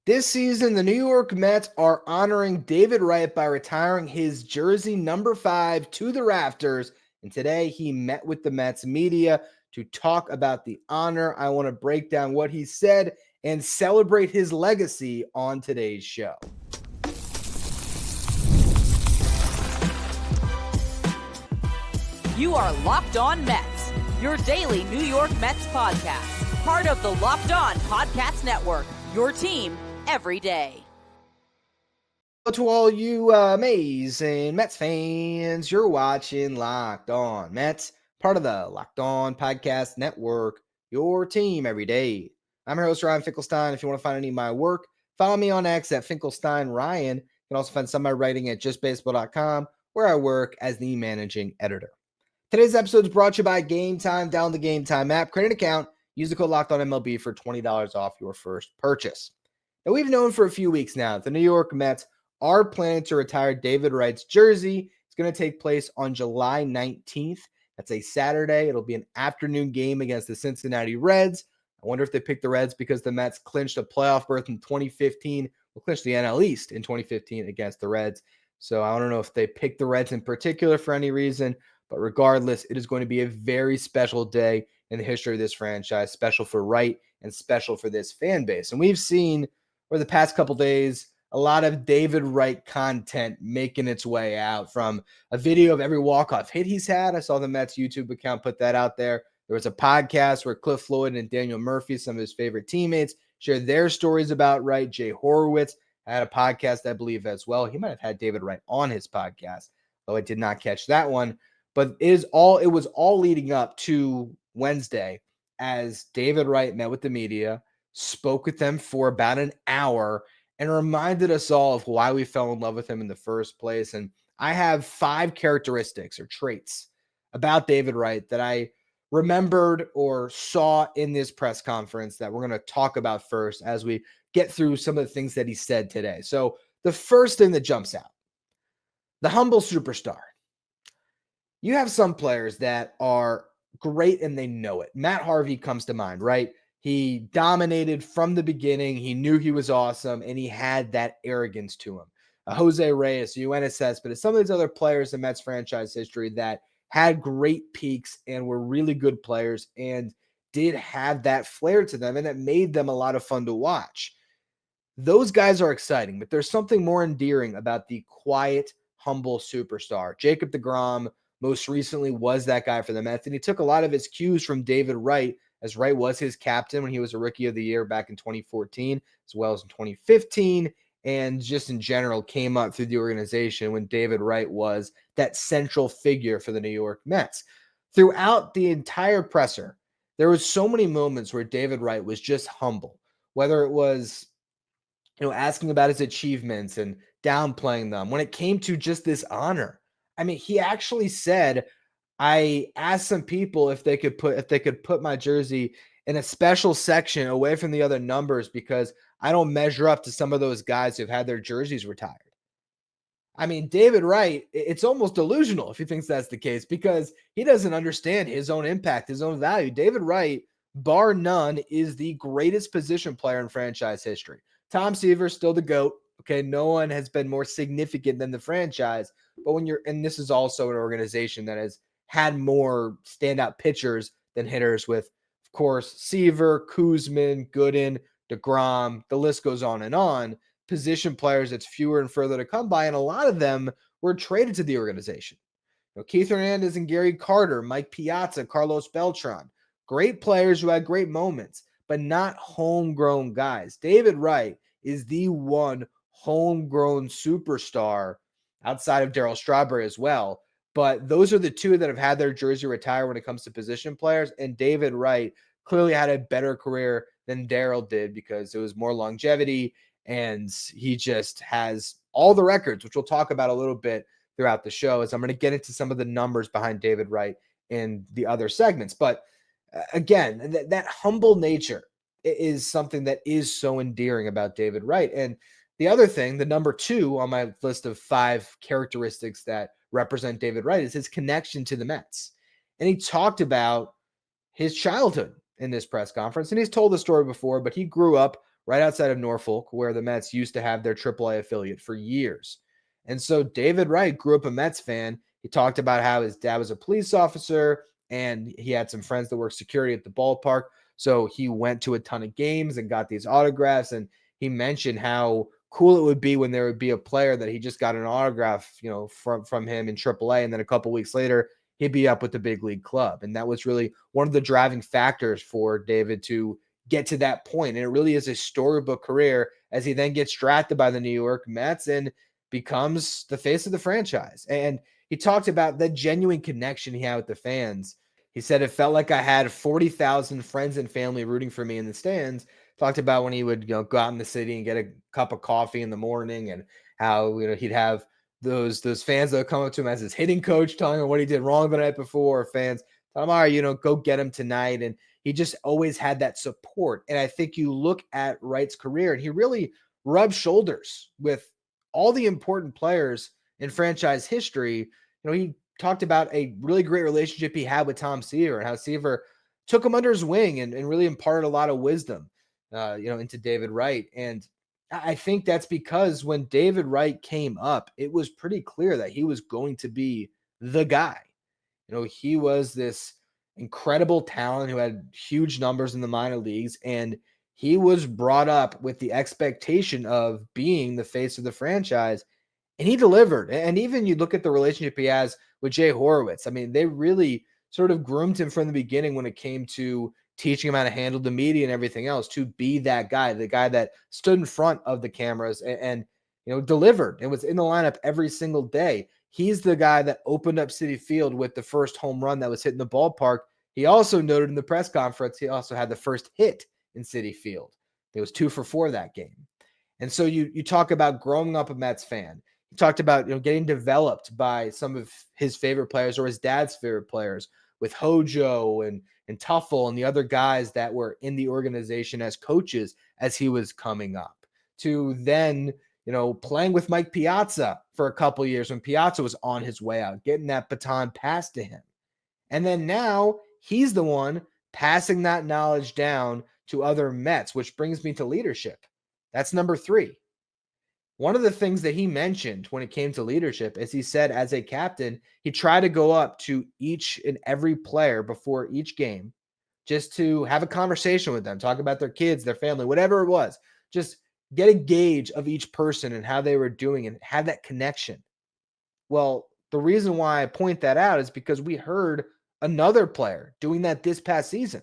This season, the New York Mets are honoring David Wright by retiring his jersey number 5 to the rafters. And today he met with the Mets media to talk about the honor. I want to break down what he said and celebrate his legacy on today's show. You are Locked On Mets, your daily New York Mets podcast. Part of the Locked On Podcast Network, your team every day. To all you amazing Mets fans, you're watching Locked On Mets, part of the Locked On Podcast Network, your team every day. I'm your host, Ryan Finkelstein. If you want to find any of my work, follow me on X at Finkelstein Ryan. You can also find some of my writing at justbaseball.com, where I work as the managing editor. Today's episode is brought to you by Game Time. Download the Game Time app, create an account, use the code LOCKEDONMLB for $20 off your first purchase. Now, we've known for a few weeks now that the New York Mets are planning to retire David Wright's jersey. It's going to take place on July 19th. That's a Saturday. It'll be an afternoon game against the Cincinnati Reds. I wonder if they picked the Reds because the Mets clinched a playoff berth in 2015. Well, clinched the NL East in 2015 against the Reds. So I don't know if they picked the Reds in particular for any reason. But regardless, it is going to be a very special day in the history of this franchise, special for Wright and special for this fan base. And we've seen over the past couple days a lot of David Wright content making its way out, from a video of every walk-off hit he's had. I saw the Mets YouTube account put that out there. There was a podcast where Cliff Floyd and Daniel Murphy, some of his favorite teammates, shared their stories about Wright. Jay Horowitz had a podcast, I believe, as well. He might have had David Wright on his podcast, though I did not catch that one. But it was all leading up to Wednesday as David Wright met with the media, spoke with them for about an hour, and reminded us all of why we fell in love with him in the first place. And I have 5 characteristics or traits about David Wright that I remembered or saw in this press conference that we're going to talk about first as we get through some of the things that he said today. So the first thing that jumps out, the humble superstar. You have some players that are great and they know it. Matt Harvey comes to mind, right? He dominated from the beginning. He knew he was awesome, and he had that arrogance to him. Jose Reyes, UNSS, but it's some of these other players in Mets franchise history that had great peaks and were really good players and did have that flair to them, and it made them a lot of fun to watch. Those guys are exciting, but there's something more endearing about the quiet, humble superstar. Jacob deGrom most recently was that guy for the Mets, and he took a lot of his cues from David Wright, as Wright was his captain when he was a Rookie of the Year back in 2014, as well as in 2015, and just in general came up through the organization when David Wright was that central figure for the New York Mets. Throughout the entire presser, there was so many moments where David Wright was just humble, whether it was asking about his achievements and downplaying them. When it came to just this honor, I mean, he actually said, I asked some people if they could put my jersey in a special section away from the other numbers because I don't measure up to some of those guys who've had their jerseys retired. I mean, David Wright, it's almost delusional if he thinks that's the case because he doesn't understand his own impact, his own value. David Wright, bar none, is the greatest position player in franchise history. Tom Seaver's still the GOAT. Okay, no one has been more significant than the franchise. But and this is also an organization that has had more standout pitchers than hitters with, of course, Seaver, Kuzman, Gooden, deGrom, the list goes on and on. Position players, it's fewer and further to come by, and a lot of them were traded to the organization. Keith Hernandez and Gary Carter, Mike Piazza, Carlos Beltran, great players who had great moments, but not homegrown guys. David Wright is the one homegrown superstar outside of Darryl Strawberry as well. But those are the two that have had their jersey retire when it comes to position players. And David Wright clearly had a better career than Darryl did because it was more longevity. And he just has all the records, which we'll talk about a little bit throughout the show, as I'm going to get into some of the numbers behind David Wright in the other segments. But again, that humble nature is something that is so endearing about David Wright. And the other thing, the number 2 on my list of 5 characteristics that represent David Wright, is his connection to the Mets. And he talked about his childhood in this press conference. And he's told the story before, but he grew up right outside of Norfolk, where the Mets used to have their AAA affiliate for years. And so David Wright grew up a Mets fan. He talked about how his dad was a police officer and he had some friends that worked security at the ballpark. So he went to a ton of games and got these autographs. And he mentioned how cool it would be when there would be a player that he just got an autograph, from him in AAA. And then a couple weeks later, he'd be up with the big league club. And that was really one of the driving factors for David to get to that point. And it really is a storybook career as he then gets drafted by the New York Mets and becomes the face of the franchise. And he talked about the genuine connection he had with the fans. He said it felt like I had 40,000 friends and family rooting for me in the stands. Talked about when he would go out in the city and get a cup of coffee in the morning and how he'd have those fans that would come up to him as his hitting coach, telling him what he did wrong the night before, or fans telling him, all right, go get him tonight. And he just always had that support. And I think you look at Wright's career and he really rubbed shoulders with all the important players in franchise history. He talked about a really great relationship he had with Tom Seaver and how Seaver took him under his wing and really imparted a lot of wisdom, into David Wright. And I think that's because when David Wright came up, it was pretty clear that he was going to be the guy. He was this incredible talent who had huge numbers in the minor leagues, and he was brought up with the expectation of being the face of the franchise, and he delivered. And even you look at the relationship he has with Jay Horowitz. I mean, they really sort of groomed him from the beginning when it came to teaching him how to handle the media and everything else to be that guy, the guy that stood in front of the cameras and delivered and was in the lineup every single day. He's the guy that opened up Citi Field with the first home run that was hit in the ballpark. He also noted in the press conference, he also had the first hit in Citi Field. It was 2 for 4 that game. And so you talk about growing up a Mets fan. He talked about getting developed by some of his favorite players or his dad's favorite players with Hojo and Tuffle and the other guys that were in the organization as coaches as he was coming up, to then playing with Mike Piazza for a couple years when Piazza was on his way out, getting that baton passed to him. And then now he's the one passing that knowledge down to other Mets, which brings me to leadership. That's number 3. One of the things that he mentioned when it came to leadership is he said as a captain, he tried to go up to each and every player before each game just to have a conversation with them, talk about their kids, their family, whatever it was. Just get a gauge of each person and how they were doing and have that connection. Well, the reason why I point that out is because we heard another player doing that this past season.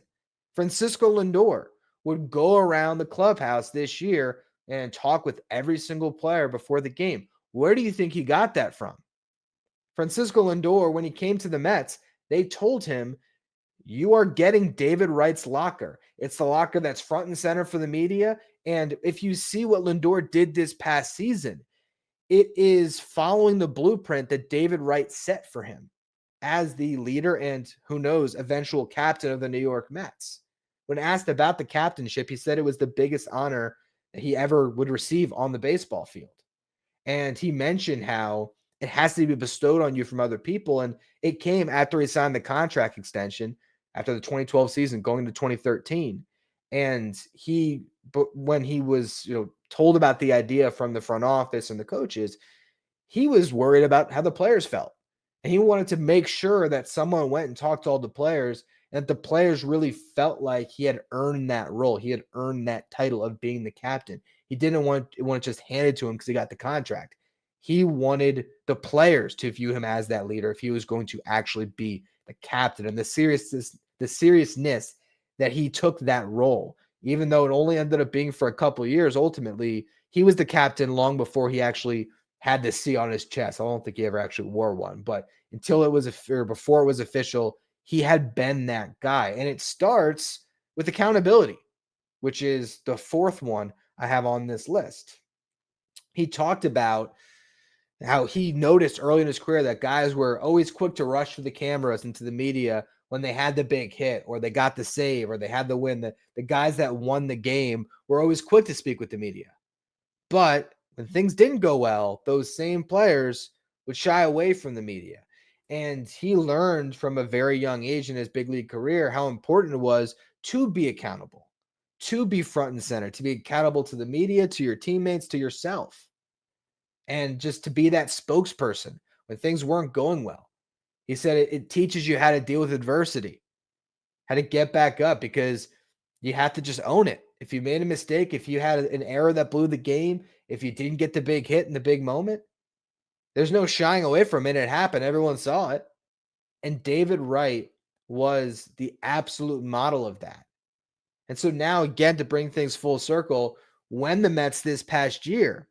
Francisco Lindor would go around the clubhouse this year and talk with every single player before the game. Where do you think he got that from? Francisco Lindor, when he came to the Mets, they told him, you are getting David Wright's locker. It's the locker that's front and center for the media. And if you see what Lindor did this past season, it is following the blueprint that David Wright set for him as the leader and, who knows, eventual captain of the New York Mets. When asked about the captainship, he said it was the biggest honor that he ever would receive on the baseball field. And he mentioned how it has to be bestowed on you from other people. And it came after he signed the contract extension after the 2012 season going to 2013. And when he was, told about the idea from the front office and the coaches, he was worried about how the players felt. And he wanted to make sure that someone went and talked to all the players and that the players really felt like he had earned that role. He had earned that title of being the captain. He didn't want it just handed to him because he got the contract. He wanted the players to view him as that leader if he was going to actually be the captain, and the seriousness that he took that role, even though it only ended up being for a couple of years. Ultimately, he was the captain long before he actually had the C on his chest. I don't think he ever actually wore one, but until it was before it was official, he had been that guy. And it starts with accountability, which is the 4th one I have on this list. He talked about how he noticed early in his career that guys were always quick to rush to the cameras and to the media when they had the big hit or they got the save or they had the win. The guys that won the game were always quick to speak with the media. But when things didn't go well, those same players would shy away from the media. And he learned from a very young age in his big league career how important it was to be accountable, to be front and center, to be accountable to the media, to your teammates, to yourself, and just to be that spokesperson when things weren't going well. He said it teaches you how to deal with adversity, how to get back up, because you have to just own it. If you made a mistake, if you had an error that blew the game, if you didn't get the big hit in the big moment, there's no shying away from it. It happened. Everyone saw it. And David Wright was the absolute model of that. And so now, again, to bring things full circle, when the Mets this past year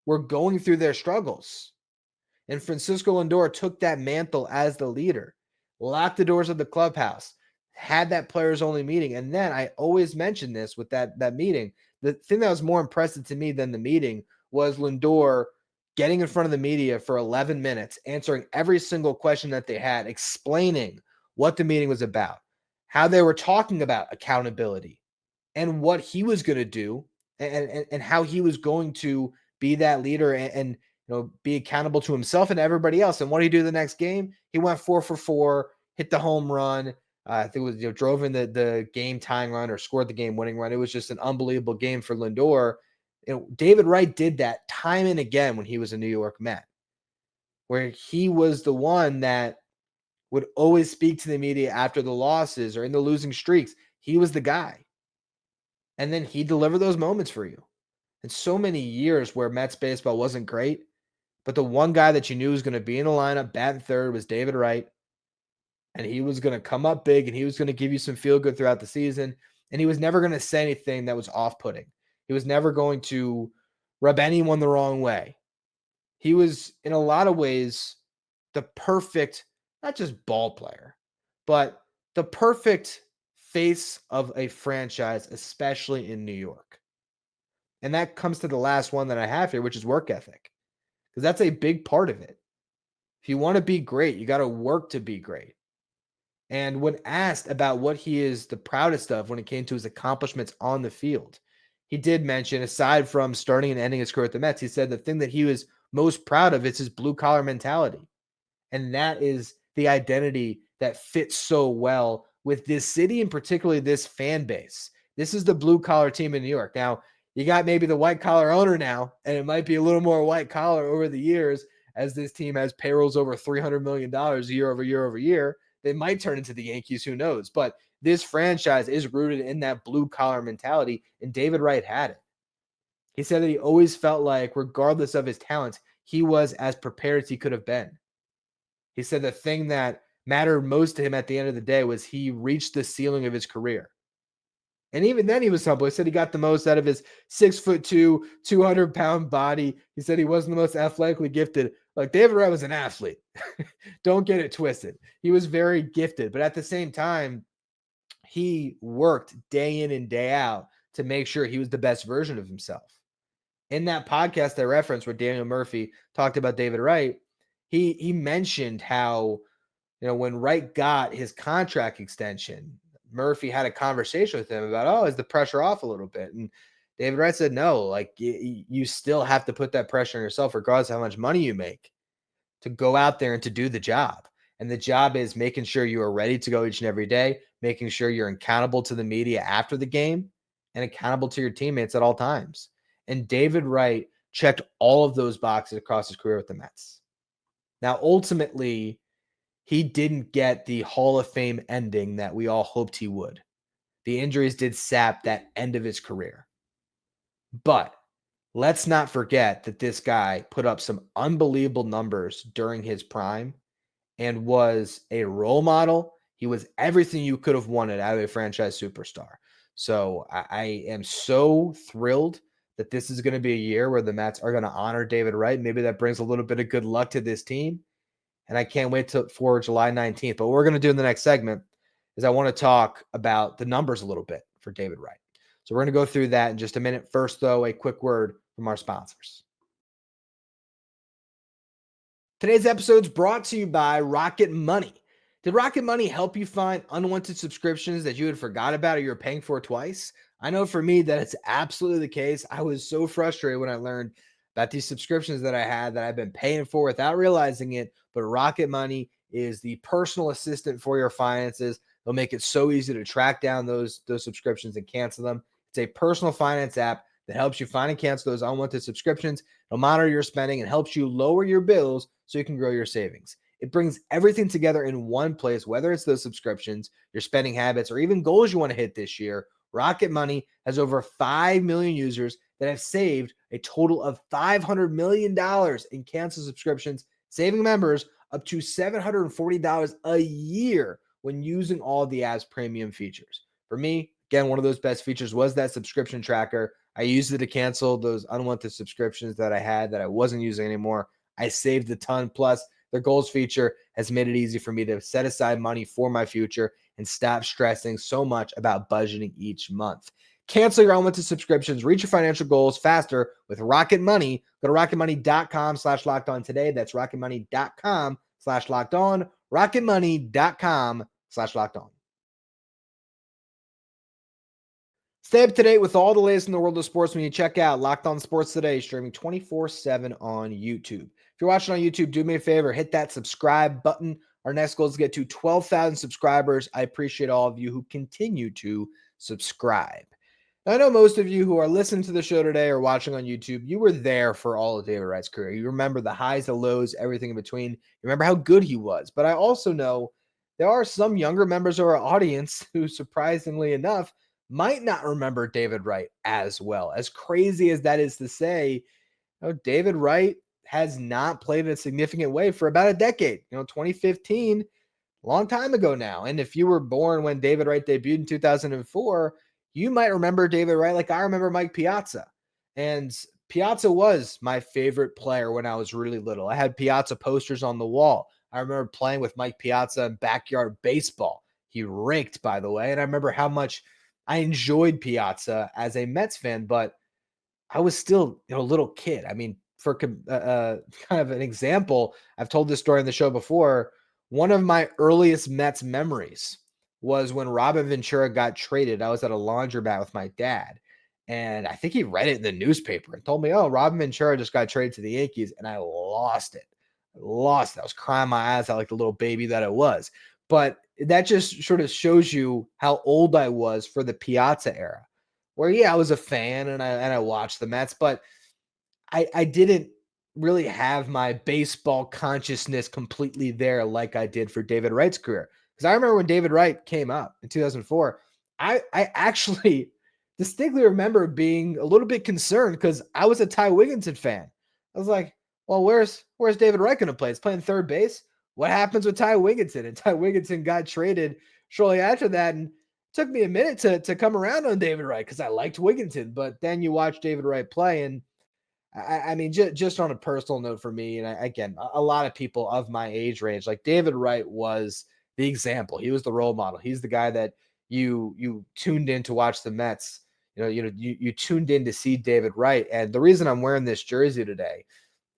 were going through their struggles, and Francisco Lindor took that mantle as the leader, locked the doors of the clubhouse, had that players only meeting. And then I always mention this with that meeting. The thing that was more impressive to me than the meeting was Lindor getting in front of the media for 11 minutes, answering every single question that they had, explaining what the meeting was about, how they were talking about accountability, and what he was going to do, and how he was going to be that leader and be accountable to himself and everybody else. And what did he do the next game? He went 4 for 4, hit the home run. I think it was drove in the game tying run or scored the game winning run. It was just an unbelievable game for Lindor. David Wright did that time and again when he was a New York Met, where he was the one that would always speak to the media after the losses or in the losing streaks. He was the guy. And then he delivered those moments for you. And so many years where Mets baseball wasn't great, but the one guy that you knew was going to be in the lineup, batting third, was David Wright. And he was going to come up big, and he was going to give you some feel good throughout the season. And he was never going to say anything that was off-putting. He was never going to rub anyone the wrong way. He was, in a lot of ways, the perfect, not just ball player, but the perfect face of a franchise, especially in New York. And that comes to the last one that I have here, which is work ethic, because that's a big part of it. If you want to be great, you got to work to be great. And when asked about what he is the proudest of when it came to his accomplishments on the field, he did mention, aside from starting and ending his career at the Mets, he said the thing that he was most proud of is his blue collar mentality. And that is the identity that fits so well with this city and particularly this fan base. This is the blue collar team in New York. Now, you got maybe the white collar owner now, and it might be a little more white collar over the years as this team has payrolls over $300 million year over year over year. They might turn into the Yankees, who knows? But this franchise is rooted in that blue collar mentality, and David Wright had it. He said that he always felt like, regardless of his talents, he was as prepared as he could have been. He said the thing that mattered most to him at the end of the day was he reached the ceiling of his career. And even then he was humble. He said he got the most out of his 6'2", 200-pound body. He said he wasn't the most athletically gifted. Like, David Wright was an athlete. Don't get it twisted. He was very gifted. But at the same time, he worked day in and day out to make sure he was the best version of himself. In that podcast I referenced where Daniel Murphy talked about David Wright, he mentioned how, when Wright got his contract extension, Murphy had a conversation with him about, is the pressure off a little bit? And David Wright said, no, like you still have to put that pressure on yourself, regardless of how much money you make, to go out there and to do the job. And the job is making sure you are ready to go each and every day, making sure you're accountable to the media after the game and accountable to your teammates at all times. And David Wright checked all of those boxes across his career with the Mets. Now, ultimately, he didn't get the Hall of Fame ending that we all hoped he would. The injuries did sap that end of his career. But let's not forget that this guy put up some unbelievable numbers during his prime and was a role model. He was everything you could have wanted out of a franchise superstar. So I am so thrilled that this is going to be a year where the Mets are going to honor David Wright. Maybe that brings a little bit of good luck to this team. And I can't wait for July 19th. But what we're going to do in the next segment is I want to talk about the numbers a little bit for David Wright. So we're going to go through that in just a minute. First, though, a quick word from our sponsors. Today's episode is brought to you by Rocket Money. Did Rocket Money help you find unwanted subscriptions that you had forgot about or you were paying for twice? I know for me that it's absolutely the case. I was so frustrated when I learned about these subscriptions that I had that I've been paying for without realizing it. But Rocket Money is the personal assistant for your finances. They'll make it so easy to track down those subscriptions and cancel them. It's a personal finance app that helps you find and cancel those unwanted subscriptions. It'll monitor your spending and helps you lower your bills so you can grow your savings. It brings everything together in one place, whether it's those subscriptions, your spending habits, or even goals you want to hit this year. Rocket Money has over 5 million users that have saved a total of $500 million in canceled subscriptions, saving members up to $740 a year when using all the app's premium features. For me, again, one of those best features was that subscription tracker. I used it to cancel those unwanted subscriptions that I had that I wasn't using anymore. I saved a ton. Plus, their goals feature has made it easy for me to set aside money for my future and stop stressing so much about budgeting each month. Cancel your unwanted subscriptions, reach your financial goals faster with Rocket Money. Go to rocketmoney.com/lockedon today. That's rocketmoney.com/lockedon, rocketmoney.com/lockedon. Stay up to date with all the latest in the world of sports when you check out Locked On Sports Today, streaming 24/7 on YouTube. If you're watching on YouTube, do me a favor, hit that subscribe button. Our next goal is to get to 12,000 subscribers. I appreciate all of you who continue to subscribe. Now, I know most of you who are listening to the show today or watching on YouTube, you were there for all of David Wright's career. You remember the highs, the lows, everything in between. You remember how good he was. But I also know there are some younger members of our audience who, surprisingly enough, might not remember David Wright as well. As crazy as that is to say, David Wright has not played in a significant way for about a decade. 2015, a long time ago now. And if you were born when David Wright debuted in 2004, you might remember David Wright like I remember Mike Piazza. And Piazza was my favorite player when I was really little. I had Piazza posters on the wall. I remember playing with Mike Piazza in backyard baseball. He raked, by the way. And I remember how much I enjoyed Piazza as a Mets fan, but I was still a little kid. I mean, for kind of an example, I've told this story on the show before. One of my earliest Mets memories was when Robin Ventura got traded. I was at a laundromat with my dad, and I think he read it in the newspaper and told me, "Oh, Robin Ventura just got traded to the Yankees," and I lost it. I lost it. I was crying my eyes out like the little baby that I was. But that just sort of shows you how old I was for the Piazza era, where, yeah, I was a fan and I watched the Mets, but I didn't really have my baseball consciousness completely there like I did for David Wright's career. Because I remember when David Wright came up in 2004, I actually distinctly remember being a little bit concerned because I was a Ty Wigginton fan. I was like, well, where's David Wright going to play? He's playing third base. What happens with Ty Wigginton? And Ty Wigginton got traded shortly after that. And it took me a minute to come around on David Wright because I liked Wigginton. But then you watch David Wright play, and I mean, just on a personal note for me, and again, a lot of people of my age range, like David Wright was the example. He was the role model. He's the guy that you tuned in to watch the Mets. You tuned in to see David Wright. And the reason I'm wearing this jersey today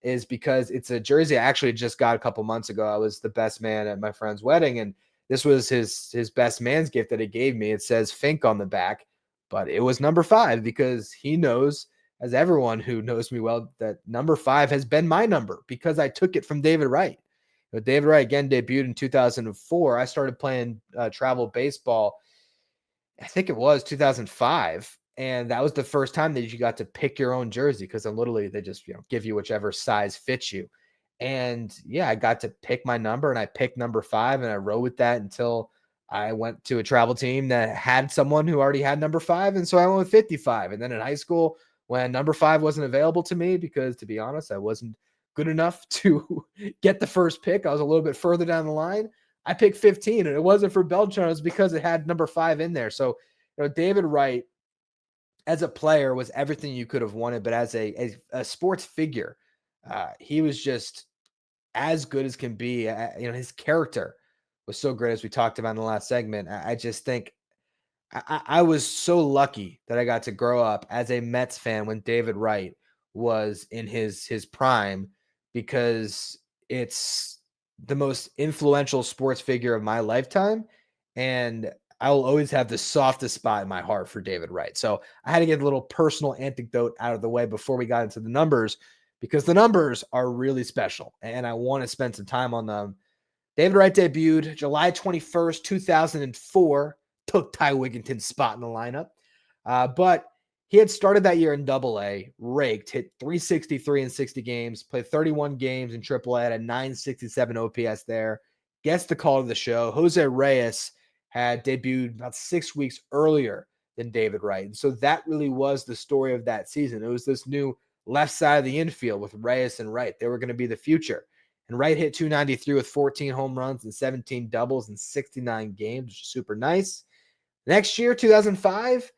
is because it's a jersey I actually just got a couple months ago. I was the best man at my friend's wedding, and this was his best man's gift that he gave me. It says Fink on the back, but it was number 5 because he knows, as everyone who knows me well, that number 5 has been my number because I took it from David Wright. David Wright again debuted in 2004. I started playing travel baseball, I think it was 2005. And that was the first time that you got to pick your own jersey because then literally they just give you whichever size fits you. And yeah, I got to pick my number and I picked number 5 and I rode with that until I went to a travel team that had someone who already had number 5. And so I went with 55. And then in high school, when number 5 wasn't available to me, because to be honest, I wasn't good enough to get the first pick. I was a little bit further down the line. I picked 15, and it wasn't for Beltran. It was because it had number 5 in there. So, David Wright as a player was everything you could have wanted, but as a sports figure, he was just as good as can be. His character was so great, as we talked about in the last segment. I just think I was so lucky that I got to grow up as a Mets fan when David Wright was in his prime, because it's the most influential sports figure of my lifetime. And I will always have the softest spot in my heart for David Wright. So I had to get a little personal anecdote out of the way before we got into the numbers, because the numbers are really special and I want to spend some time on them. David Wright debuted July 21st, 2004, took Ty Wigginton's spot in the lineup. But he had started that year in Double-A, raked, hit 363 in 60 games, played 31 games in Triple-A, had a 967 OPS there. Gets the call to the show. Jose Reyes had debuted about 6 weeks earlier than David Wright. And so that really was the story of that season. It was this new left side of the infield with Reyes and Wright. They were going to be the future. And Wright hit 293 with 14 home runs and 17 doubles in 69 games, which is super nice. Next year, 2005,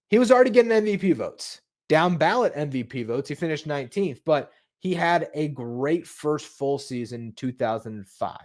he was already getting MVP votes, down ballot MVP votes. He finished 19th, but he had a great first full season in 2005.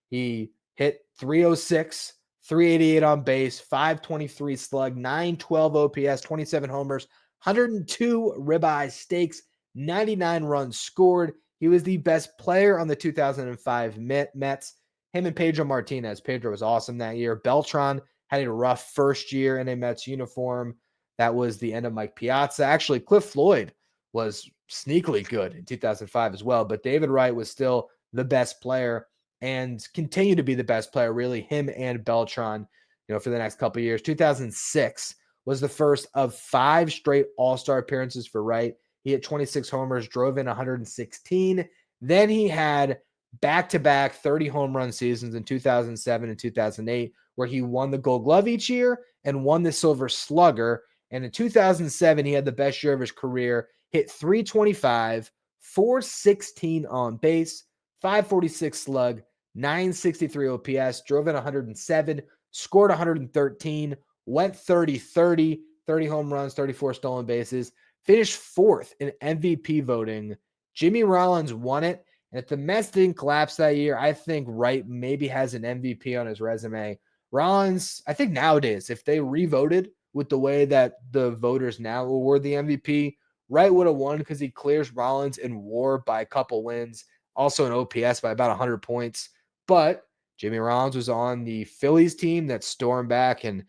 He hit 306, 388 on base, 523 slug, 912 OPS, 27 homers, 102 ribeye stakes, 99 runs scored. He was the best player on the 2005 Mets. Him and Pedro Martinez. Pedro was awesome that year. Beltran had a rough first year in a Mets uniform. That was the end of Mike Piazza. Actually, Cliff Floyd was sneakily good in 2005 as well, but David Wright was still the best player and continued to be the best player, really, him and Beltran, for the next couple of years. 2006 was the first of 5 straight All-Star appearances for Wright. He hit 26 homers, drove in 116. Then he had back-to-back 30 home run seasons in 2007 and 2008, where he won the Gold Glove each year and won the Silver Slugger. And in 2007, he had the best year of his career, hit 325, 416 on base, 546 slug, 963 OPS, drove in 107, scored 113, went 30-30, 30 home runs, 34 stolen bases, finished 4th in MVP voting. Jimmy Rollins won it. And if the Mets didn't collapse that year, I think Wright maybe has an MVP on his resume. Rollins, I think nowadays, if they revoted with the way that the voters now award the MVP, Wright would have won because he clears Rollins in WAR by a couple wins, also in OPS by about 100 points. But Jimmy Rollins was on the Phillies team that stormed back and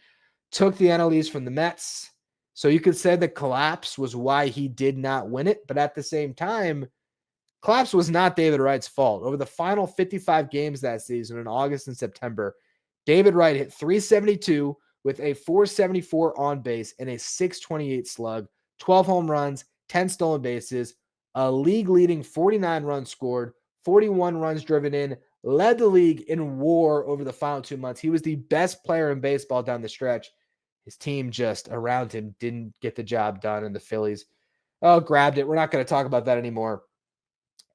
took the NL East from the Mets. So you could say the collapse was why he did not win it. But at the same time, collapse was not David Wright's fault. Over the final 55 games that season in August and September, David Wright hit 372 with a 474 on base and a 628 slug, 12 home runs, 10 stolen bases, a league-leading 49 runs scored, 41 runs driven in, led the league in WAR over the final 2 months. He was the best player in baseball down the stretch. His team just around him didn't get the job done, and the Phillies grabbed it. We're not going to talk about that anymore.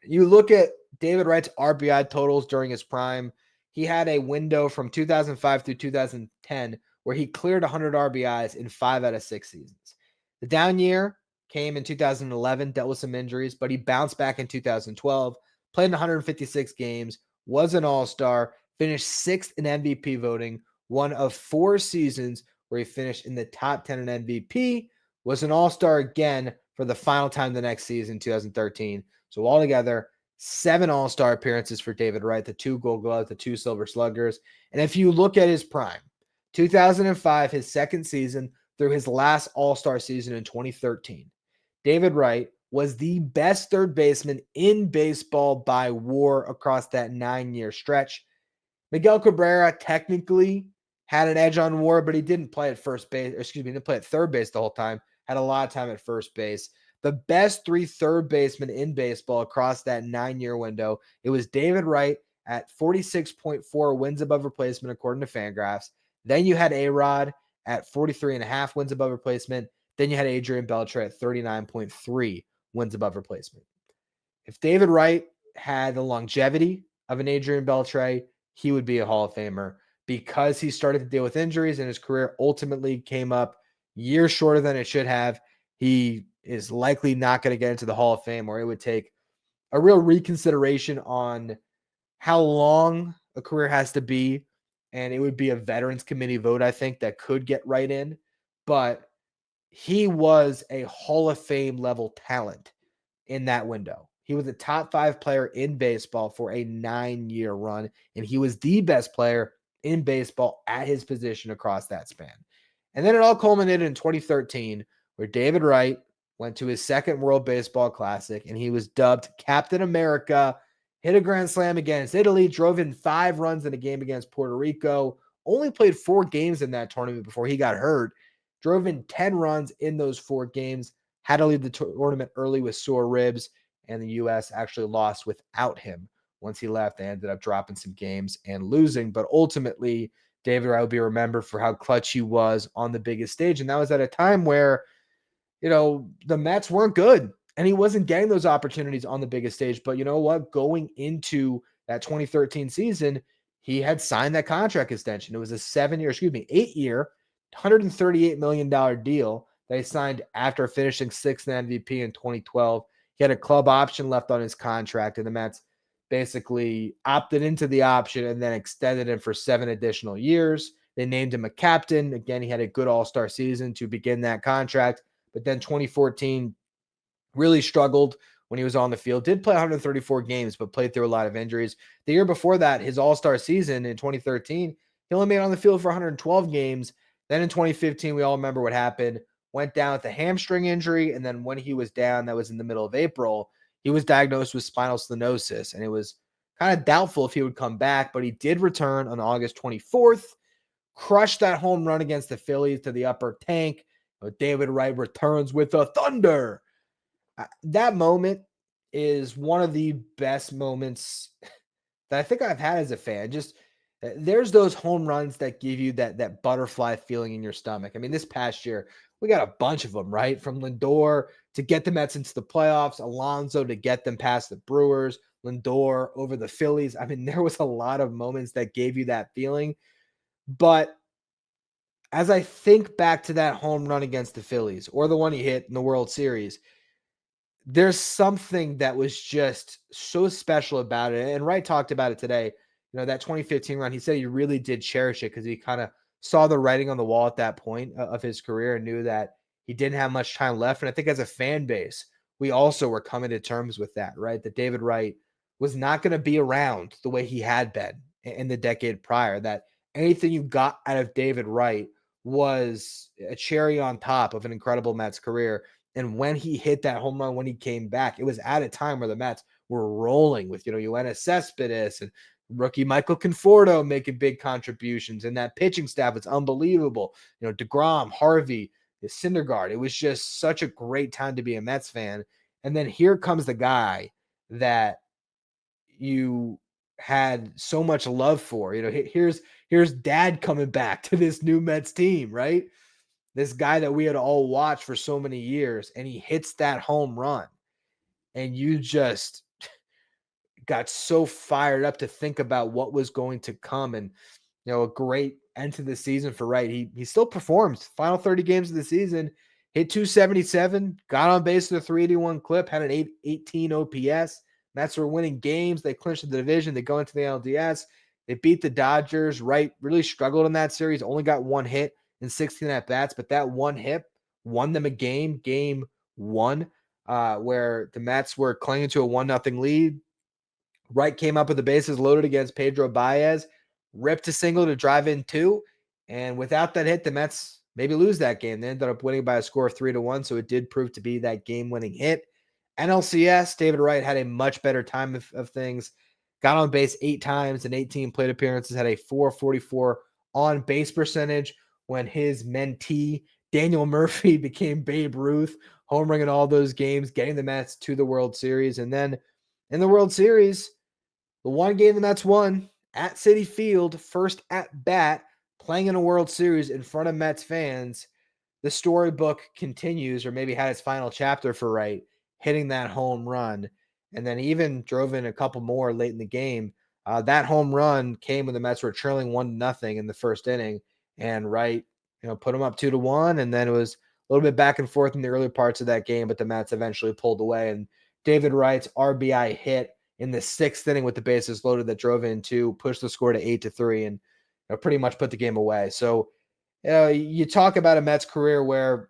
You look at David Wright's RBI totals during his prime. He had a window from 2005 through 2010 where he cleared 100 RBIs in 5 out of 6 seasons. The down year came in 2011, dealt with some injuries, but he bounced back in 2012, played in 156 games, was an all-star, finished 6th in MVP voting, one of 4 seasons where he finished in the top 10 in MVP, was an all-star again for the final time the next season, 2013. So altogether, 7 all-star appearances for David Wright, the 2 Gold Gloves, the 2 Silver Sluggers. And if you look at his prime, 2005, his second season through his last all-star season in 2013, David Wright was the best third baseman in baseball by WAR across that 9-year stretch. Miguel Cabrera technically had an edge on WAR, but he didn't play at he didn't play at third base the whole time, had a lot of time at first base. The best 3 third basemen in baseball across that 9-year window, it was David Wright at 46.4 wins above replacement, according to Fangraphs. Then you had A-Rod at 43.5 wins above replacement. Then you had Adrian Beltre at 39.3 wins above replacement. If David Wright had the longevity of an Adrian Beltre, he would be a Hall of Famer because he started to deal with injuries and his career ultimately came up years shorter than it should have. He is likely not going to get into the Hall of Fame, or it would take a real reconsideration on how long a career has to be. And it would be a Veterans Committee vote, I think, that could get right in. But he was a Hall of Fame level talent in that window. He was a top 5 player in baseball for a 9-year run, and he was the best player in baseball at his position across that span. And then it all culminated in 2013, where David Wright went to his second World Baseball Classic, and he was dubbed Captain America, hit a grand slam against Italy, drove in 5 runs in a game against Puerto Rico, only played 4 games in that tournament before he got hurt. drove in 10 runs in those 4 games, had to leave the tournament early with sore ribs, and the U.S. actually lost without him. Once he left, they ended up dropping some games and losing, but ultimately, David Wright will be remembered for how clutch he was on the biggest stage, and that was at a time where the Mets weren't good and he wasn't getting those opportunities on the biggest stage. But you know what? Going into that 2013 season, he had signed that contract extension. It was a 8-year, $138 million deal that he signed after finishing sixth in MVP in 2012. He had a club option left on his contract, and the Mets basically opted into the option and then extended him for 7 additional years. They named him a captain. Again, he had a good all-star season to begin that contract. But then 2014 really struggled when he was on the field. Did play 134 games, but played through a lot of injuries. The year before that, his all-star season in 2013, he only made it on the field for 112 games. Then in 2015, we all remember what happened. Went down with a hamstring injury, and then when he was down, that was in the middle of April, he was diagnosed with spinal stenosis, and it was kind of doubtful if he would come back, but he did return on August 24th, crushed that home run against the Phillies to the upper tank. David Wright returns with a thunder. That moment is one of the best moments that I think I've had as a fan. Just there's those home runs that give you that butterfly feeling in your stomach. I mean, this past year we got a bunch of them, right? From Lindor to get the Mets into the playoffs, Alonso to get them past the Brewers, Lindor over the Phillies. I mean, there was a lot of moments that gave you that feeling. But as I think back to that home run against the Phillies or the one he hit in the World Series, there's something that was just so special about it. And Wright talked about it today. That 2015 run, he said he really did cherish it because he kind of saw the writing on the wall at that point of his career and knew that he didn't have much time left. And I think as a fan base, we also were coming to terms with that, right? That David Wright was not going to be around the way he had been in the decade prior, that anything you got out of David Wright was a cherry on top of an incredible Mets career. And when he hit that home run, when he came back, it was at a time where the Mets were rolling with, Yoenis Cespedes and rookie Michael Conforto making big contributions. And that pitching staff was unbelievable. DeGrom, Harvey, Syndergaard. It was just such a great time to be a Mets fan. And then here comes the guy that you had so much love for. Here's dad coming back to this new Mets team, right? This guy that we had all watched for so many years, and he hits that home run, and you just got so fired up to think about what was going to come. And a great end to the season for Wright. He still performs. Final 30 games of the season, hit 277, got on base with a 381 clip, had an 818 OPS. Mets were winning games. They clinched the division. They go into the LDS. They beat the Dodgers. Wright really struggled in that series. Only got one hit in 16 at-bats, but that one hit won them a game 1, where the Mets were clinging to a 1-0 lead. Wright came up with the bases loaded against Pedro Baez, ripped a single to drive in 2, and without that hit, the Mets maybe lose that game. They ended up winning by a score of 3-1, so it did prove to be that game-winning hit. NLCS, David Wright had a much better time of things. Got on base 8 times in 18 plate appearances, had a 444 on base percentage when his mentee, Daniel Murphy, became Babe Ruth, homering in all those games, getting the Mets to the World Series. And then in the World Series, the one game the Mets won at Citi Field, first at bat, playing in a World Series in front of Mets fans, the storybook continues, or maybe had its final chapter for Wright, hitting that home run. And then he even drove in a couple more late in the game. That home run came when the Mets were trailing 1-0 in the first inning, and Wright, put them up 2-1. And then it was a little bit back and forth in the early parts of that game, but the Mets eventually pulled away. And David Wright's RBI hit in the 6th inning with the bases loaded that drove in 2, pushed the score to 8-3, and pretty much put the game away. So you talk about a Mets career where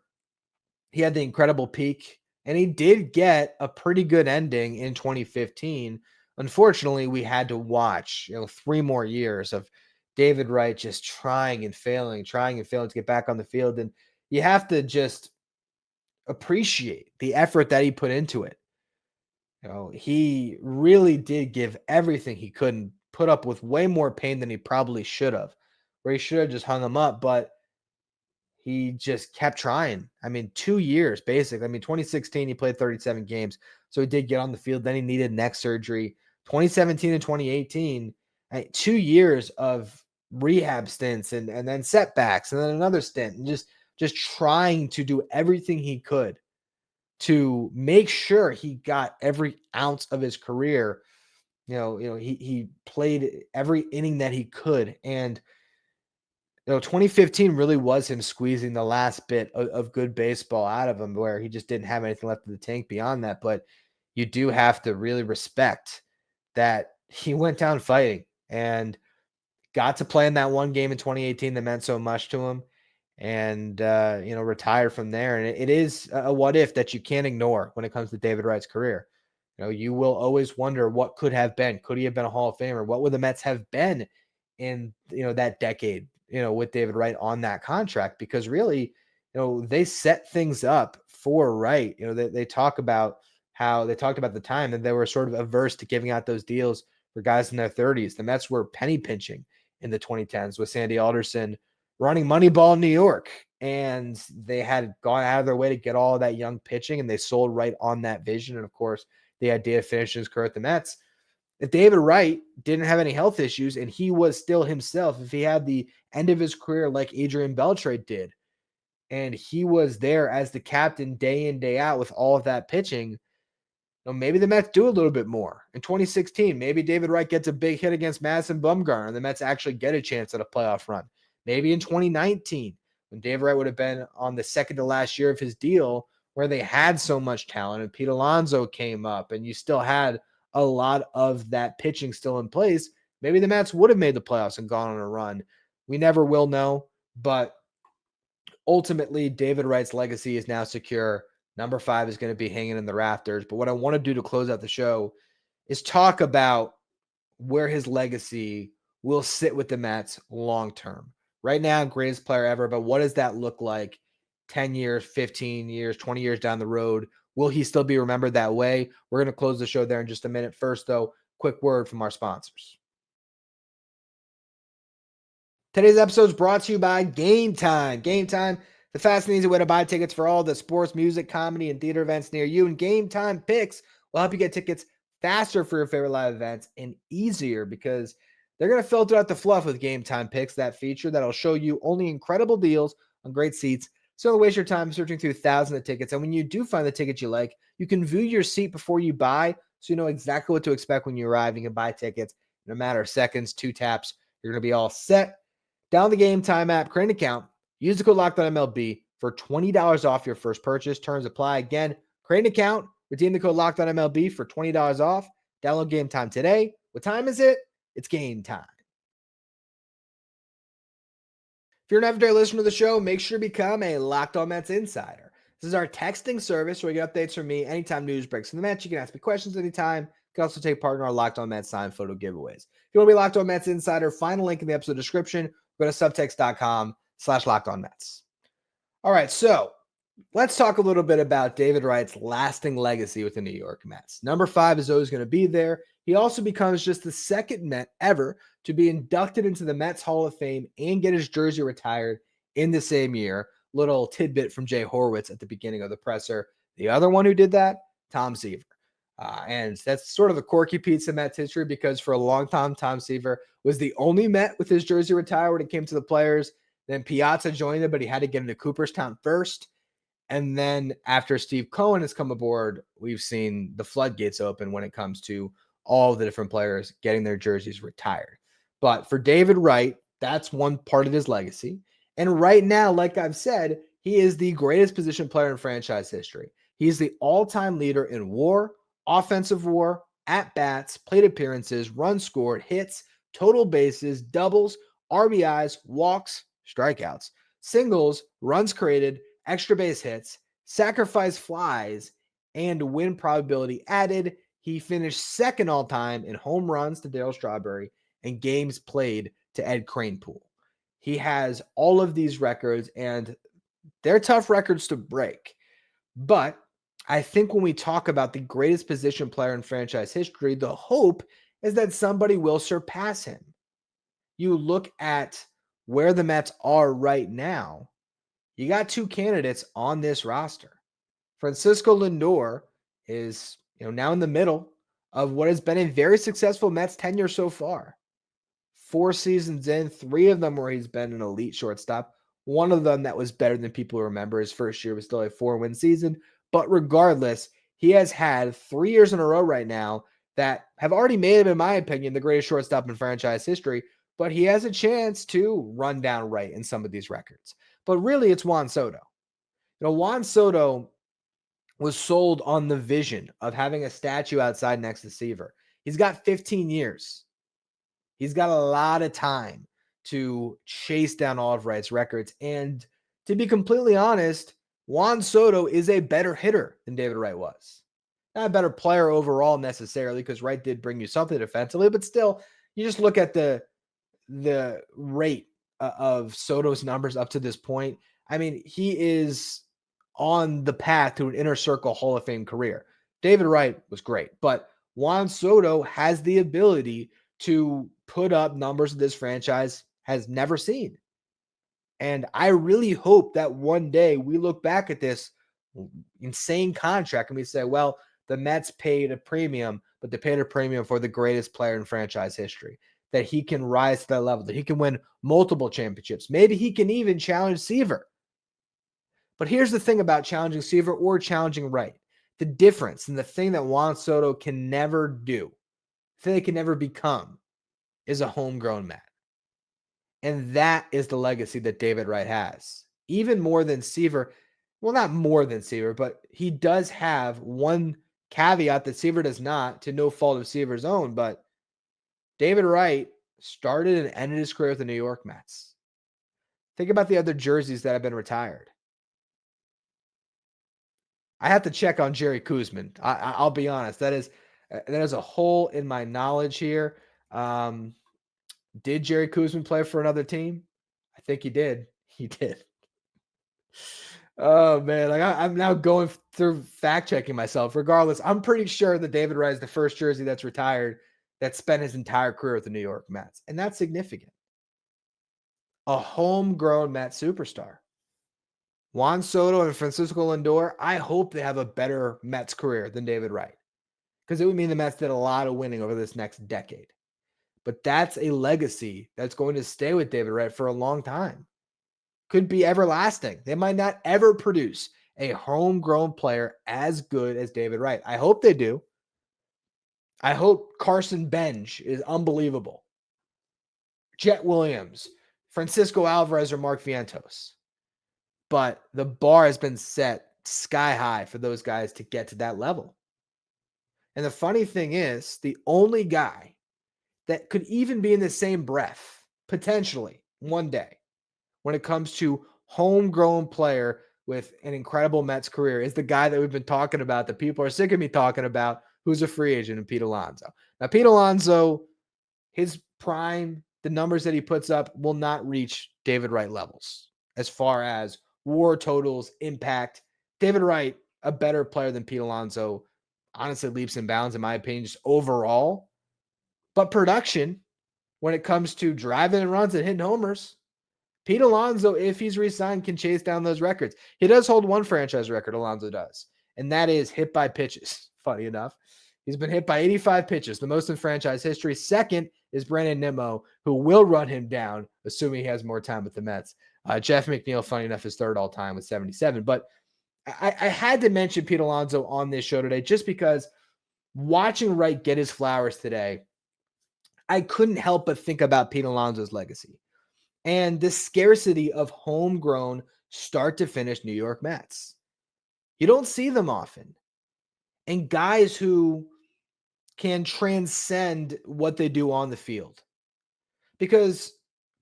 he had the incredible peak, and he did get a pretty good ending in 2015. Unfortunately, we had to watch 3 more years of David Wright just trying and failing to get back on the field. And you have to just appreciate the effort that he put into it. He really did give everything he could and put up with way more pain than he probably should have, where he should have just hung him up. But he just kept trying. I mean, 2 years basically. I mean, 2016 he played 37 games, so he did get on the field. Then he needed neck surgery. 2017 and 2018, 2 years of rehab stints and then setbacks and then another stint, and just trying to do everything he could to make sure he got every ounce of his career. He played every inning that he could, and 2015 really was him squeezing the last bit of good baseball out of him, where he just didn't have anything left in the tank beyond that. But you do have to really respect that he went down fighting and got to play in that one game in 2018 that meant so much to him, and retired from there. And it is a what if that you can't ignore when it comes to David Wright's career. You will always wonder what could have been. Could he have been a Hall of Famer? What would the Mets have been in that decade? With David Wright on that contract, because really, they set things up for Wright. They talked about the time that they were sort of averse to giving out those deals for guys in their 30s. The Mets were penny pinching in the 2010s with Sandy Alderson running Moneyball in New York, and they had gone out of their way to get all of that young pitching, and they sold Wright on that vision. And of course, the idea of finishing his career at the Mets. If David Wright didn't have any health issues and he was still himself, if he had the end of his career like Adrian Beltre did, and he was there as the captain day in, day out with all of that pitching, maybe the Mets do a little bit more. In 2016, maybe David Wright gets a big hit against Madison Bumgarner and the Mets actually get a chance at a playoff run. Maybe in 2019, when David Wright would have been on the second to last year of his deal, where they had so much talent and Pete Alonso came up and you still had a lot of that pitching still in place, maybe the Mets would have made the playoffs and gone on a run. We never will know, but ultimately David Wright's legacy is now secure. Number 5 is going to be hanging in the rafters. But what I want to do to close out the show is talk about where his legacy will sit with the Mets long term. Right now, greatest player ever, but what does that look like 10 years, 15 years, 20 years down the road? Will he still be remembered that way? We're going to close the show there in just a minute. First, though, quick word from our sponsors. Today's episode is brought to you by Game Time. Game Time, the fast and easy way to buy tickets for all the sports, music, comedy, and theater events near you. And Game Time Picks will help you get tickets faster for your favorite live events and easier, because they're going to filter out the fluff with Game Time Picks, that feature that'll show you only incredible deals on great seats. So don't waste your time searching through thousands of tickets. And when you do find the ticket you like, you can view your seat before you buy, so you know exactly what to expect when you arrive. You can buy tickets in a matter of seconds, 2 taps. You're going to be all set. Download the Game Time app, create an account, use the code LOCKEDONMLB for $20 off your first purchase. Terms apply. Again, create an account, redeem the code LOCKEDONMLB for $20 off. Download Game Time today. What time is it? It's game time. If you're an everyday listener to the show, make sure to become a Locked On Mets Insider. This is our texting service where you get updates from me anytime news breaks in the Mets. You can ask me questions anytime. You can also take part in our Locked On Mets signed photo giveaways. If you want to be Locked On Mets Insider, find a link in the episode description. Go to subtext.com/LockedOnMets. All right, so let's talk a little bit about David Wright's lasting legacy with the New York Mets. Number 5 is always going to be there. He also becomes just the second Met ever to be inducted into the Mets Hall of Fame and get his jersey retired in the same year. Little tidbit from Jay Horwitz at the beginning of the presser. The other one who did that, Tom Seaver. And that's sort of a quirky piece of Mets history, because for a long time, Tom Seaver was the only Met with his jersey retired when it came to the players. Then Piazza joined him, but he had to get into Cooperstown first. And then after Steve Cohen has come aboard, we've seen the floodgates open when it comes to all the different players getting their jerseys retired. But for David Wright, that's one part of his legacy. And right now, like I've said, he is the greatest position player in franchise history. He's the all-time leader in WAR, offensive WAR, at-bats, plate appearances, runs scored, hits, total bases, doubles, RBIs, walks, strikeouts, singles, runs created, extra base hits, sacrifice flies, and win probability added. He finished second all-time in home runs to Darryl Strawberry and games played to Ed Kranepool. He has all of these records, and they're tough records to break. But I think when we talk about the greatest position player in franchise history, the hope is that somebody will surpass him. You look at where the Mets are right now, You got two candidates on this roster. Francisco Lindor is, now in the middle of what has been a very successful Mets tenure so far. 4 seasons in, 3 of them where he's been an elite shortstop. One of them that was better than people remember. His first year was still a 4-win season. But regardless, he has had 3 years in a row right now that have already made him, in my opinion, the greatest shortstop in franchise history. But he has a chance to run down Wright in some of these records. But really, it's Juan Soto. Juan Soto was sold on the vision of having a statue outside next to Seaver. He's got 15 years. He's got a lot of time to chase down all of Wright's records. And to be completely honest, Juan Soto is a better hitter than David Wright was. Not a better player overall necessarily, because Wright did bring you something defensively, but still, you just look at the rate of Soto's numbers up to this point. I mean, he is on the path to an inner circle Hall of Fame career. David Wright was great, but Juan Soto has the ability to put up numbers that this franchise has never seen. And I really hope that one day we look back at this insane contract and we say, well, the Mets paid a premium, but they paid a premium for the greatest player in franchise history, that he can rise to that level, that he can win multiple championships. Maybe he can even challenge Seaver. But here's the thing about challenging Seaver or challenging Wright. The difference and the thing that Juan Soto can never do, the thing they can never become, is a homegrown Met. And that is the legacy that David Wright has. Even more than Seaver. Well, not more than Seaver, but he does have one caveat that Seaver does not, to no fault of Seaver's own. But David Wright started and ended his career with the New York Mets. Think about the other jerseys that have been retired. I have to check on Jerry Koosman. I'll be honest. That is a hole in my knowledge here. Did Jerry Koosman play for another team? I think he did. He did. Oh, man. Like I'm now going through fact checking myself. Regardless, I'm pretty sure that David Wright is the first jersey that's retired that spent his entire career with the New York Mets. And that's significant. A homegrown Met superstar. Juan Soto and Francisco Lindor, I hope they have a better Mets career than David Wright, because it would mean the Mets did a lot of winning over this next decade. But that's a legacy that's going to stay with David Wright for a long time. Could be everlasting. They might not ever produce a homegrown player as good as David Wright. I hope they do. I hope Carson Bench is unbelievable. Jet Williams, Francisco Alvarez, or Mark Vientos. But the bar has been set sky high for those guys to get to that level. And the funny thing is, the only guy that could even be in the same breath, potentially, one day, when it comes to homegrown player with an incredible Mets career, is the guy that we've been talking about, that people are sick of me talking about, who's a free agent, in Pete Alonso. Now, Pete Alonso, his prime, the numbers that he puts up will not reach David Wright levels as far as WAR totals, impact. David Wright, a better player than Pete Alonso, honestly leaps and bounds, in my opinion, just overall. But production, when it comes to driving and runs and hitting homers, Pete Alonso, if he's re-signed, can chase down those records. He does hold one franchise record, Alonso does, and that is hit by pitches. Funny enough, he's been hit by 85 pitches, the most in franchise history. Second is Brandon Nimmo, who will run him down, assuming he has more time with the Mets. Jeff McNeil, funny enough, is third all time with 77. But I had to mention Pete Alonso on this show today, just because watching Wright get his flowers today, I couldn't help but think about Pete Alonso's legacy and the scarcity of homegrown start to finish New York Mets. You don't see them often. And guys who can transcend what they do on the field. Because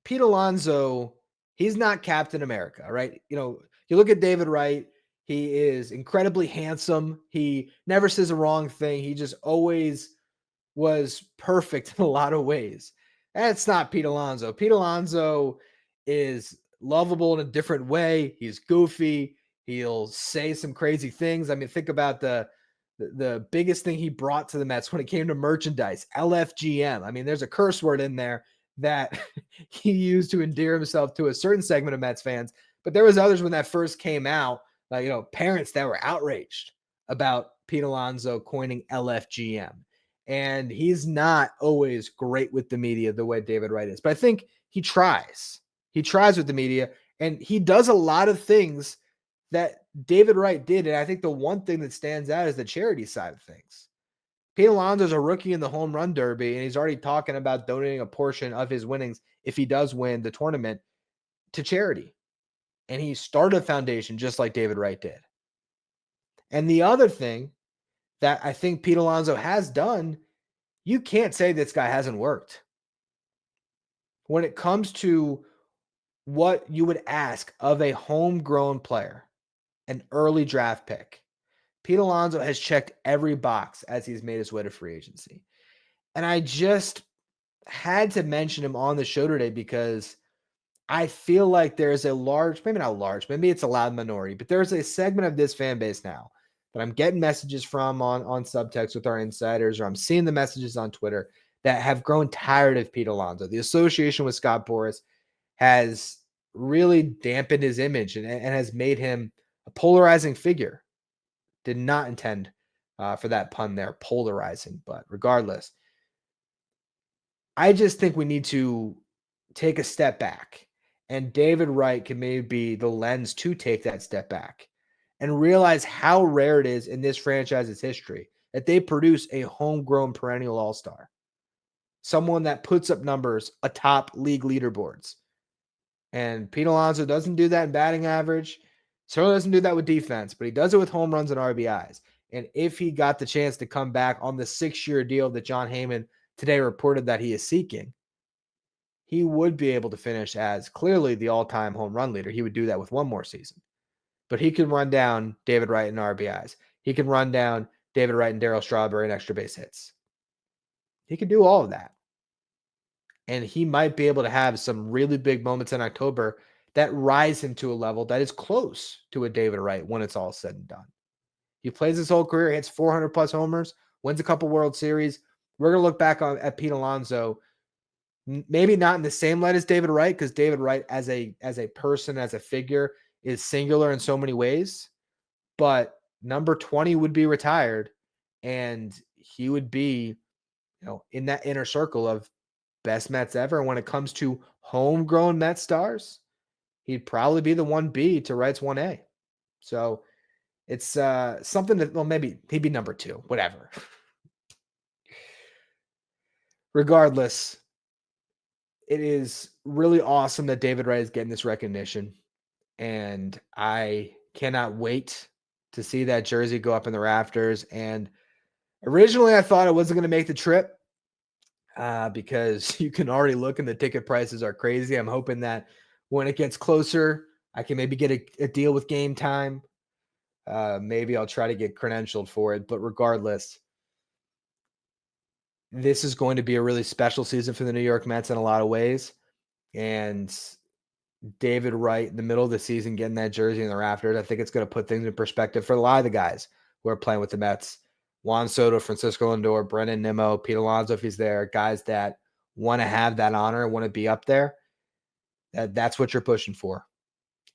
Pete Alonso, he's not Captain America, right? You look at David Wright, he is incredibly handsome. He never says a wrong thing. He just always was perfect in a lot of ways. That's not Pete Alonso. Pete Alonso is lovable in a different way. He's goofy. He'll say some crazy things. I mean, think about the biggest thing he brought to the Mets when it came to merchandise, LFGM. I mean, there's a curse word in there that he used to endear himself to a certain segment of Mets fans. But there was others when that first came out, like, parents that were outraged about Pete Alonso coining LFGM. And he's not always great with the media the way David Wright is. But I think he tries. He tries with the media, and he does a lot of things that David Wright did. And I think the one thing that stands out is the charity side of things. Pete Alonso's a rookie in the home run derby, and he's already talking about donating a portion of his winnings, if he does win the tournament, to charity. And he started a foundation just like David Wright did. And the other thing that I think Pete Alonso has done, you can't say this guy hasn't worked. When it comes to what you would ask of a homegrown player, an early draft pick, Pete Alonso has checked every box as he's made his way to free agency. And I just had to mention him on the show today because I feel like there's a large, maybe not large, maybe it's a loud minority, but there's a segment of this fan base now that I'm getting messages from on subtext with our insiders, or I'm seeing the messages on Twitter that have grown tired of Pete Alonso. The association with Scott Boras has really dampened his image and has made him a polarizing figure. Did not intend for that pun there, polarizing, but regardless, I just think we need to take a step back, and David Wright can maybe be the lens to take that step back and realize how rare it is in this franchise's history that they produce a homegrown perennial all-star, someone that puts up numbers atop league leaderboards. And Pete Alonso doesn't do that in batting average. Certainly doesn't do that with defense, but he does it with home runs and RBIs. And if he got the chance to come back on the 6-year deal that John Heyman today reported that he is seeking, he would be able to finish as clearly the all-time home run leader. He would do that with one more season. But he can run down David Wright in RBIs. He can run down David Wright and Darryl Strawberry in extra base hits. He can do all of that. And he might be able to have some really big moments in October that rise him to a level that is close to a David Wright when it's all said and done. He plays his whole career, hits 400 plus homers, wins a couple World Series. We're going to look back at Pete Alonso, maybe not in the same light as David Wright, because David Wright as a person, as a figure, is singular in so many ways. But number 20 would be retired, and he would be, in that inner circle of best Mets ever. When it comes to homegrown Mets stars, he'd probably be the 1B to Wright's 1A. So it's something that, well, maybe he'd be number 2, whatever. Regardless, it is really awesome that David Wright is getting this recognition. And I cannot wait to see that jersey go up in the rafters. And originally I thought I wasn't going to make the trip because you can already look and the ticket prices are crazy. I'm hoping that when it gets closer, I can maybe get a deal with Game Time. Maybe I'll try to get credentialed for it. But regardless, this is going to be a really special season for the New York Mets in a lot of ways. And David Wright in the middle of the season getting that jersey in the rafters, I think it's going to put things in perspective for a lot of the guys who are playing with the Mets. Juan Soto, Francisco Lindor, Brennan Nimmo, Pete Alonso, if he's there, guys that want to have that honor, want to be up there. That's what you're pushing for.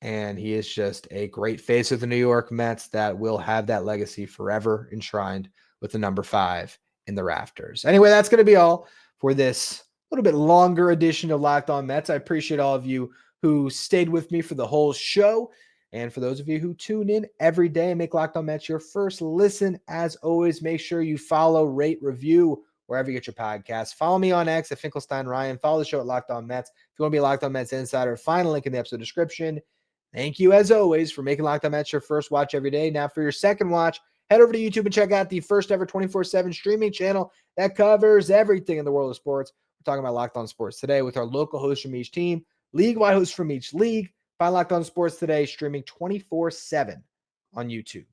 And he is just a great face of the New York Mets that will have that legacy forever enshrined with the number 5 in the rafters. Anyway, that's going to be all for this little bit longer edition of Locked On Mets. I appreciate all of you who stayed with me for the whole show. And for those of you who tune in every day and make Locked On Mets your first listen, as always, make sure you follow, rate, review wherever you get your podcasts. Follow me on X at Finkelstein Ryan. Follow the show at Locked On Mets. If you want to be a Locked On Mets insider, find a link in the episode description. Thank you, as always, for making Locked On Mets your first watch every day. Now, for your second watch, head over to YouTube and check out the first ever 24/7 streaming channel that covers everything in the world of sports. We're talking about Locked On Sports Today with our local hosts from each team, league-wide hosts from each league. Find Locked On Sports Today streaming 24/7 on YouTube.